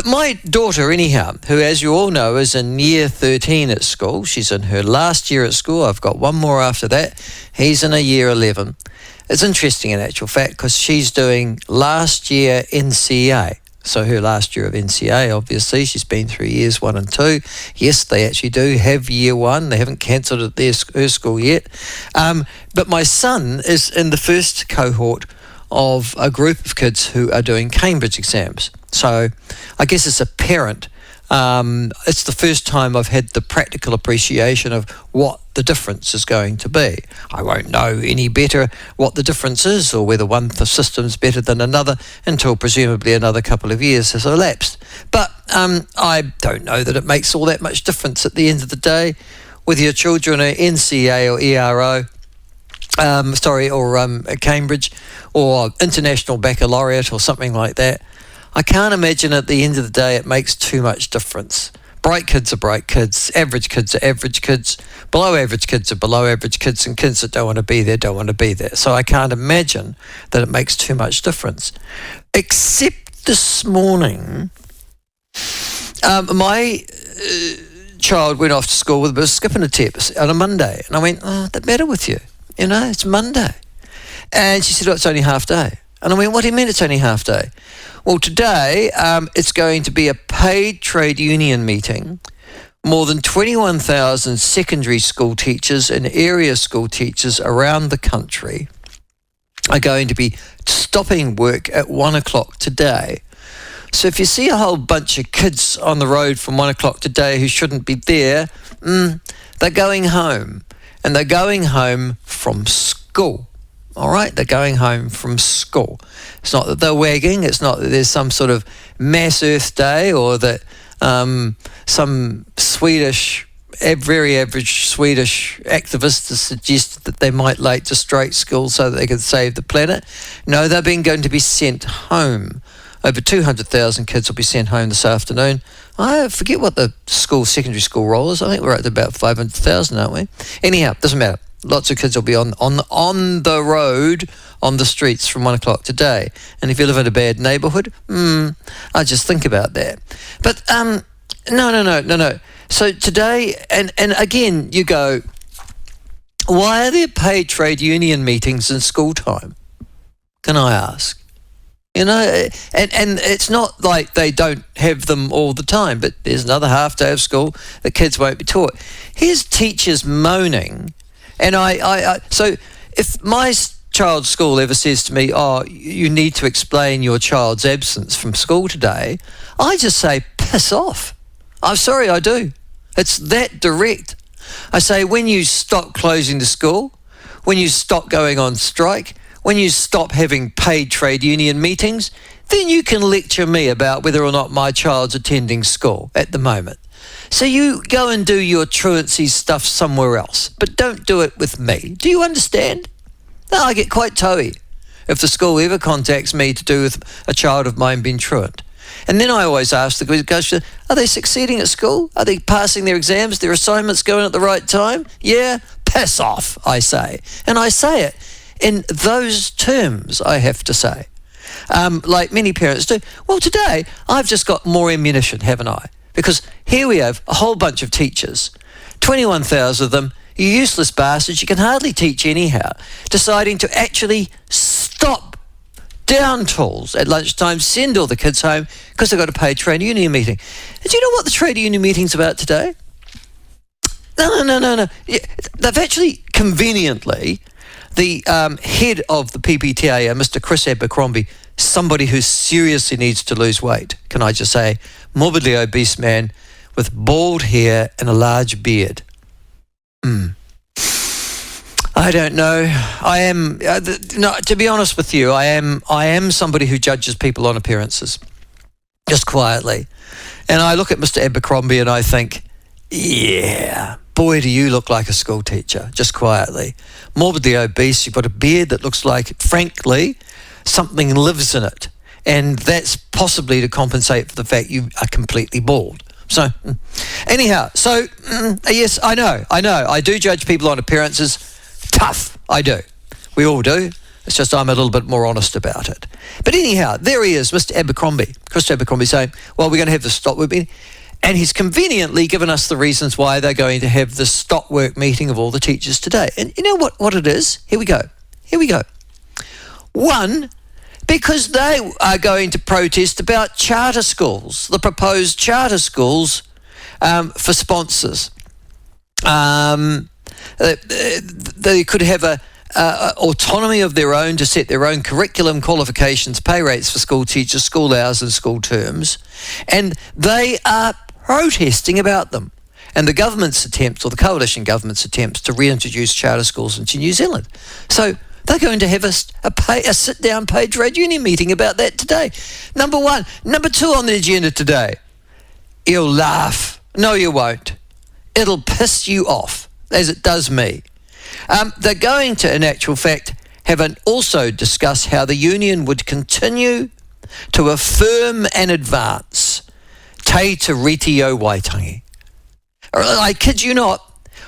But my daughter, anyhow, who, as you all know, is in year 13 at school. She's in her last year at school. I've got one more after that. He's in a year 11. It's interesting in actual fact because she's doing last year NCA. So her last year of NCA, obviously, she's been through years 1 and 2. Yes, they actually do have year 1. They haven't cancelled her school yet. But my son is in the first cohort of a group of kids who are doing Cambridge exams. So I guess as a parent, it's the first time I've had the practical appreciation of what the difference is going to be. I won't know any better what the difference is or whether one system's better than another until presumably another couple of years has elapsed. But I don't know that it makes all that much difference at the end of the day whether your children are NCA or ERO, or Cambridge or International Baccalaureate or something like that. I can't imagine at the end of the day it makes too much difference. Bright kids are bright kids, average kids are average kids, below average kids are below average kids, and kids that don't want to be there don't want to be there. So I can't imagine that it makes too much difference. Except this morning, my child went off to school with a bit of skip and a tip on a Monday. And I went, what's the matter with you? You know, it's Monday. And she said, it's only half day. And I went, what do you mean it's only half day? Well, today it's going to be a paid trade union meeting. More than 21,000 secondary school teachers and area school teachers around the country are going to be stopping work at 1 o'clock today. So if you see a whole bunch of kids on the road from 1 o'clock today who shouldn't be there, they're going home. And they're going home from school. All right, they're going home from school. It's not that they're wagging. It's not that there's some sort of mass Earth Day or that some Swedish, very average Swedish activist has suggested that they might like to strike school so that they could save the planet. No, they're going to be sent home. Over 200,000 kids will be sent home this afternoon. I forget what the secondary school roll is. I think we're at about 500,000, aren't we? Anyhow, doesn't matter. Lots of kids will be on the road, on the streets from 1 o'clock today. And if you live in a bad neighbourhood, I just think about that. But no. So today, and again, you go, why are there paid trade union meetings in school time? Can I ask? You know, and it's not like they don't have them all the time, but there's another half day of school that kids won't be taught. Here's teachers moaning, and so if my child's school ever says to me, you need to explain your child's absence from school today, I just say, piss off. I'm sorry, I do. It's that direct. I say, when you stop closing the school, when you stop going on strike, when you stop having paid trade union meetings, then you can lecture me about whether or not my child's attending school at the moment. So you go and do your truancy stuff somewhere else, but don't do it with me. Do you understand? No, I get quite toey if the school ever contacts me to do with a child of mine being truant. And then I always ask the question, are they succeeding at school? Are they passing their exams, their assignments going at the right time? Yeah, piss off, I say. And I say it in those terms, I have to say. Like many parents do. Well, today, I've just got more ammunition, haven't I? Because here we have a whole bunch of teachers, 21,000 of them, you useless bastards, you can hardly teach anyhow, deciding to actually stop down tools at lunchtime, send all the kids home because they've got a paid trade union meeting. And do you know what the trade union meeting's about today? No. Yeah, they've actually conveniently, the head of the PPTA, Mr. Chris Abercrombie, somebody who seriously needs to lose weight, can I just say, morbidly obese man with bald hair and a large beard. I don't know. I am, to be honest with you, I am somebody who judges people on appearances, just quietly. And I look at Mr. Abercrombie and I think, yeah, boy, do you look like a school teacher, just quietly. Morbidly obese, you've got a beard that looks like, frankly, something lives in it. And that's possibly to compensate for the fact you are completely bald. So, anyhow, yes, I know. I do judge people on appearances. Tough, I do. We all do. It's just I'm a little bit more honest about it. But anyhow, there he is, Mr. Abercrombie, Chris Abercrombie, saying, well, we're going to have the stop work meeting. And he's conveniently given us the reasons why they're going to have the stop work meeting of all the teachers today. And you know what it is? Here we go. One, because they are going to protest about charter schools, the proposed charter schools for sponsors. They could have a autonomy of their own to set their own curriculum, qualifications, pay rates for school teachers, school hours and school terms, and they are protesting about them and the government's attempts, or the coalition government's attempts, to reintroduce charter schools into New Zealand. So they're going to have a sit-down paid trade union meeting about that today. Number one. Number two on the agenda today. You'll laugh. No, you won't. It'll piss you off, as it does me. They're going to, in actual fact, also discuss how the union would continue to affirm and advance Te Tiriti o Waitangi. I kid you not,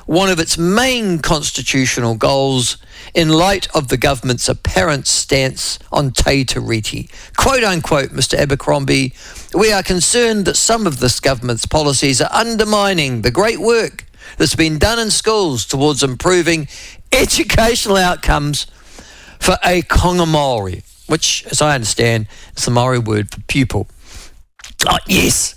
one of its main constitutional goals in light of the government's apparent stance on Te Tiriti. Quote unquote, Mr. Abercrombie, we are concerned that some of this government's policies are undermining the great work that's been done in schools towards improving educational outcomes for a konga Māori, which, as I understand, is the Maori word for pupil. Oh, yes,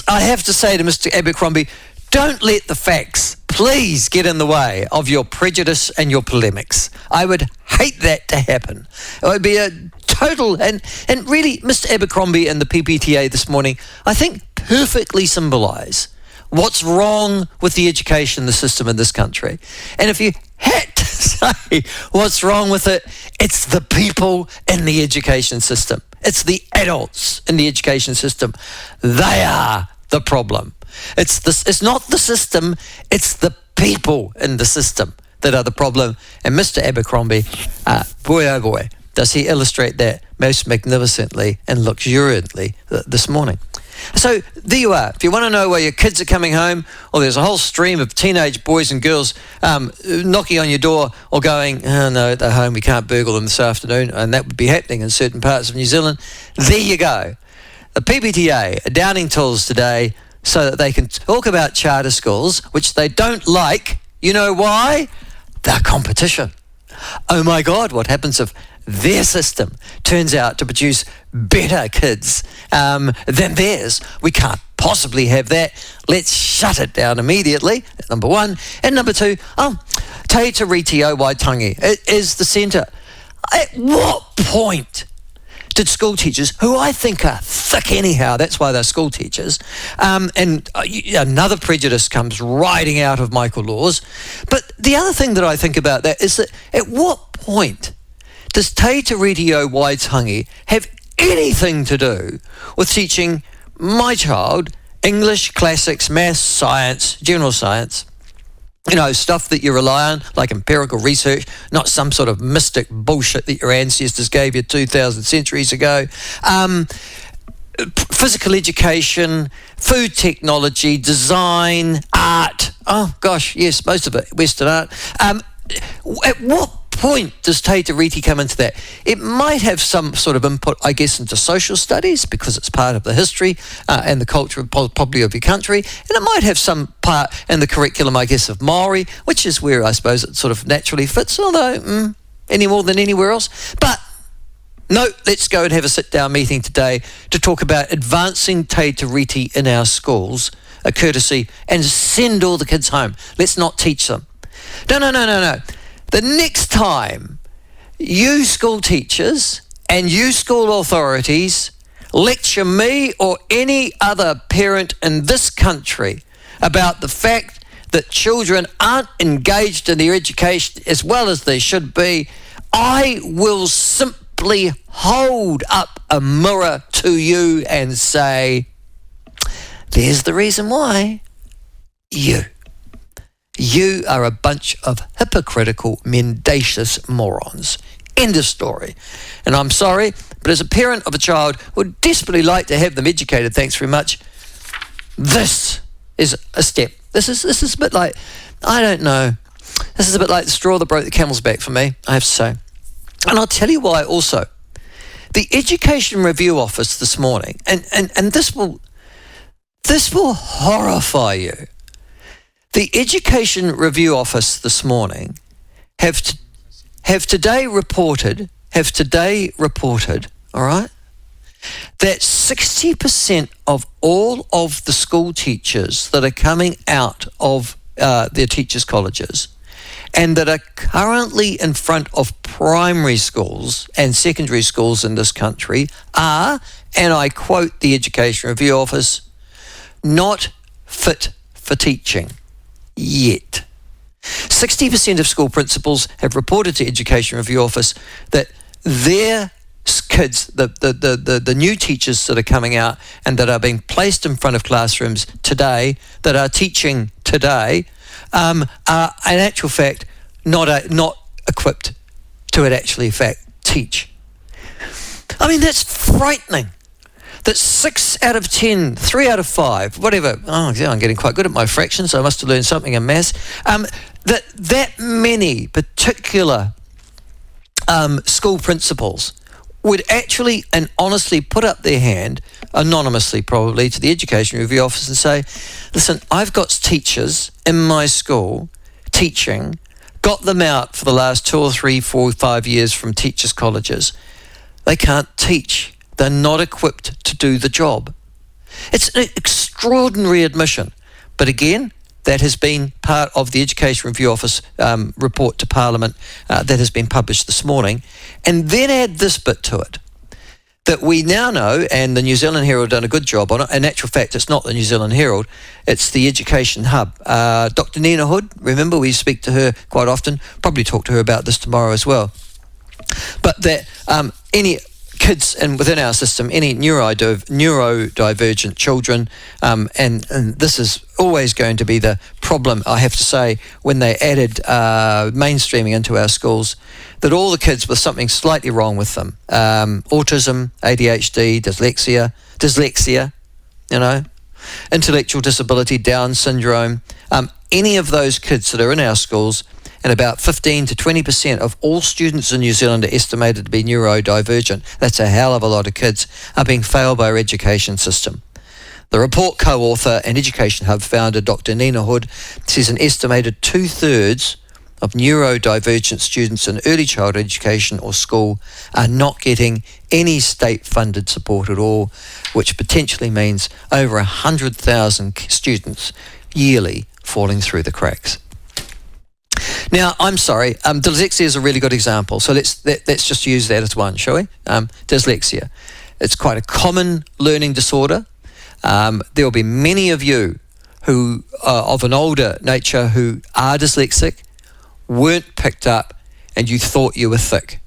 I have to say to Mr. Abercrombie, don't let the facts please get in the way of your prejudice and your polemics. I would hate that to happen. It would be a total, and really, Mr. Abercrombie and the PPTA this morning, I think, perfectly symbolise what's wrong with the education system in this country. And if you had to say what's wrong with it, it's the people in the education system. It's the adults in the education system. They are the problem. It's not the system, it's the people in the system that are the problem. And Mr. Abercrombie, boy oh boy, does he illustrate that most magnificently and luxuriantly this morning. So there you are. If you want to know where your kids are coming home, or there's a whole stream of teenage boys and girls knocking on your door or going, oh no, they're home, we can't burgle them this afternoon, and that would be happening in certain parts of New Zealand, there you go. The PPTA are downing tools today so that they can talk about charter schools, which they don't like. You know why? They're competition. Oh my God, what happens if their system turns out to produce better kids than theirs? We can't possibly have that. Let's shut it down immediately, number one. And number two, Te Tiriti o Waitangi. It is the centre. At what point did school teachers, who I think are thick anyhow, that's why they're school teachers, and another prejudice comes riding out of Michael Laws. But the other thing that I think about that is that at what point does Te Tiriti o Waitangi have anything to do with teaching my child English, classics, maths, science, general science? You know, stuff that you rely on, like empirical research, not some sort of mystic bullshit that your ancestors gave you 2,000 centuries ago. Physical education, food technology, design, art. Oh, gosh, yes, most of it, Western art. At what point does Te Tiriti come into that? It might have some sort of input, I guess, into social studies, because it's part of the history and the culture probably of your country, and it might have some part in the curriculum, I guess, of Maori, which is where I suppose it sort of naturally fits, although any more than anywhere else. But no, let's go and have a sit-down meeting today to talk about advancing Te Tiriti in our schools, a courtesy, and send all the kids home. Let's not teach them. No. The next time you school teachers and you school authorities lecture me or any other parent in this country about the fact that children aren't engaged in their education as well as they should be, I will simply hold up a mirror to you and say, there's the reason why. You are a bunch of hypocritical, mendacious morons. End of story. And I'm sorry, but as a parent of a child who would desperately like to have them educated, thanks very much, this is a step. This is a bit like, I don't know, this is a bit like the straw that broke the camel's back for me, I have to say. And I'll tell you why also. The Education Review Office this morning, and this will horrify you. The Education Review Office this morning have today reported, all right, that 60% of all of the school teachers that are coming out of their teachers' colleges and that are currently in front of primary schools and secondary schools in this country are, and I quote the Education Review Office, not fit for teaching yet. 60% of school principals have reported to Education Review Office that their kids, the new teachers that are coming out and that are being placed in front of classrooms today, that are teaching today, are in actual fact not equipped to actually teach. I mean, that's frightening. That 6 out of 10, 3 out of 5, whatever. Oh, yeah, I'm getting quite good at my fractions. So I must have learned something in maths. That many particular school principals would actually and honestly put up their hand, anonymously probably, to the Education Review Office and say, listen, I've got teachers in my school teaching, got them out for the last 2 or 3, 4, 5 years from teachers' colleges. They can't teach. They're not equipped to do the job. It's an extraordinary admission. But again, that has been part of the Education Review Office report to Parliament that has been published this morning. And then add this bit to it, that we now know, and the New Zealand Herald done a good job on it. In actual fact, it's not the New Zealand Herald, it's the Education Hub. Dr. Nina Hood, remember we speak to her quite often, probably talk to her about this tomorrow as well. But that any kids and within our system, any neurodivergent children, and this is always going to be the problem, I have to say, when they added mainstreaming into our schools, that all the kids with something slightly wrong with them, autism, ADHD, dyslexia, intellectual disability, Down syndrome, any of those kids that are in our schools, and about 15 to 20% of all students in New Zealand are estimated to be neurodivergent. That's a hell of a lot of kids, are being failed by our education system. The report co-author and Education Hub founder Dr. Nina Hood says an estimated 2/3 of neurodivergent students in early childhood education or school are not getting any state-funded support at all, which potentially means over 100,000 students yearly falling through the cracks. Now, I'm sorry, dyslexia is a really good example. So let's just use that as one, shall we? Dyslexia. It's quite a common learning disorder. There will be many of you who are of an older nature who are dyslexic, weren't picked up, and you thought you were thick.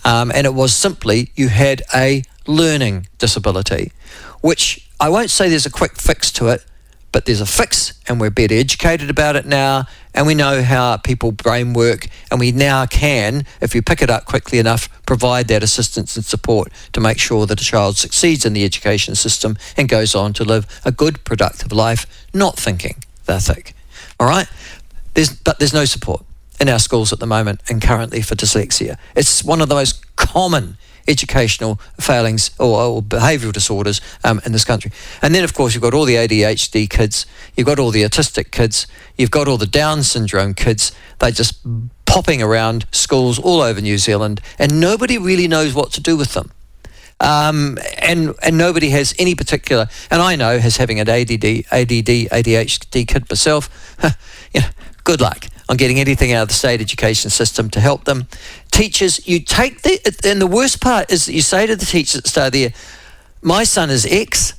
And it was simply you had a learning disability, which I won't say there's a quick fix to it, but there's a fix, and we're better educated about it now, and we know how people's brain work, and we now can, if you pick it up quickly enough, provide that assistance and support to make sure that a child succeeds in the education system and goes on to live a good, productive life, not thinking they're thick. All right? But there's no support in our schools at the moment and currently for dyslexia. It's one of the most common educational failings or behavioural disorders in this country. And then, of course, you've got all the ADHD kids, you've got all the autistic kids, you've got all the Down syndrome kids. They're just popping around schools all over New Zealand, and nobody really knows what to do with them. And nobody has any particular, and I know, as having an ADHD kid myself, good luck on getting anything out of the state education system to help them. Teachers, and the worst part is that you say to the teachers at the start of the year, my son is X,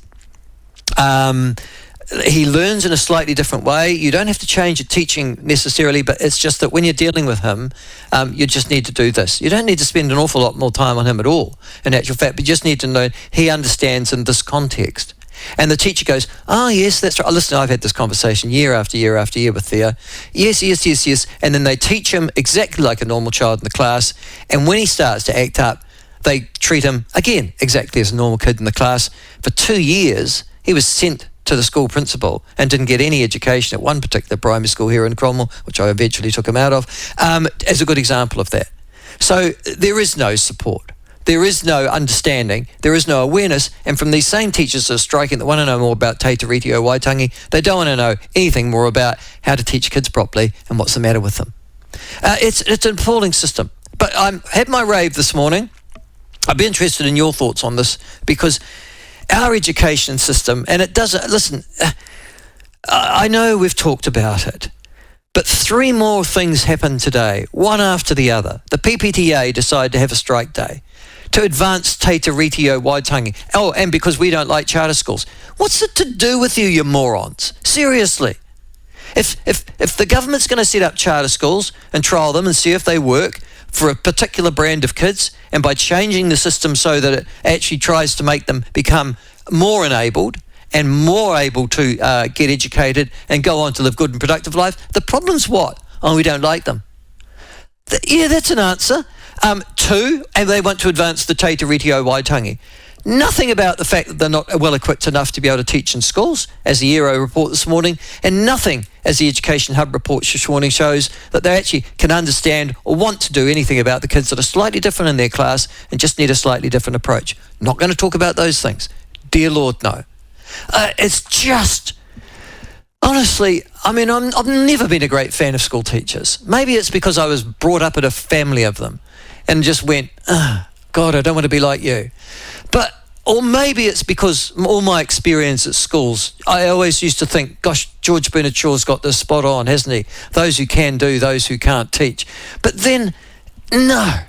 he learns in a slightly different way. You don't have to change your teaching necessarily, but it's just that when you're dealing with him, you just need to do this. You don't need to spend an awful lot more time on him at all, in actual fact, but you just need to know he understands in this context. And the teacher goes, oh, yes, that's right. Listen, I've had this conversation year after year after year with Thea. Yes. And then they teach him exactly like a normal child in the class. And when he starts to act up, they treat him, again, exactly as a normal kid in the class. For 2 years, he was sent to the school principal and didn't get any education at one particular primary school here in Cromwell, which I eventually took him out of, as a good example of that. So there is no support. There is no understanding. There is no awareness. And from these same teachers that are striking that want to know more about Te Te Reti o Waitangi, they don't want to know anything more about how to teach kids properly and what's the matter with them. It's an appalling system. But I had my rave this morning. I'd be interested in your thoughts on this, because our education system, and it doesn't, listen, I know we've talked about it, but 3 more things happened today, one after the other. The PPTA decided to have a strike day to advance Te Te Reti o Waitangi. Oh, and because we don't like charter schools. What's it to do with you morons? Seriously. If the government's going to set up charter schools and trial them and see if they work for a particular brand of kids, and by changing the system so that it actually tries to make them become more enabled and more able to get educated and go on to live good and productive life, the problem's what? Oh, we don't like them. Yeah, that's an answer. 2, and they want to advance the Te Te Reti o Waitangi. Nothing about the fact that they're not well equipped enough to be able to teach in schools, as the Eero report this morning, and nothing, as the Education Hub report this morning shows, that they actually can understand or want to do anything about the kids that are slightly different in their class and just need a slightly different approach. Not going to talk about those things. Dear Lord, no. It's just, honestly, I mean, I've never been a great fan of school teachers. Maybe it's because I was brought up in a family of them and just went, God, I don't want to be like you. Or maybe it's because all my experience at schools, I always used to think, gosh, George Bernard Shaw's got this spot on, hasn't he? Those who can do, those who can't teach. But then, no.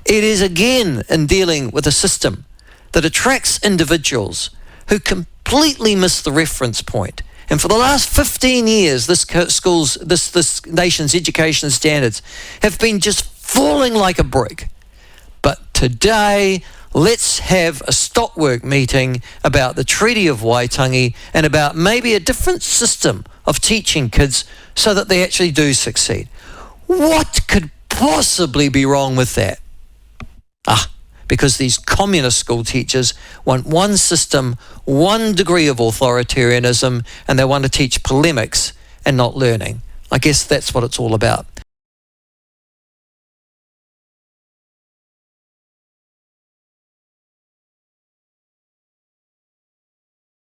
It is again in dealing with a system that attracts individuals who completely miss the reference point. And for the last 15 years, this nation's education standards have been just falling like a brick. But today, let's have a stockwork meeting about the Treaty of Waitangi and about maybe a different system of teaching kids so that they actually do succeed. What could possibly be wrong with that? Because these communist school teachers want one system, one degree of authoritarianism, and they want to teach polemics and not learning. I guess that's what it's all about.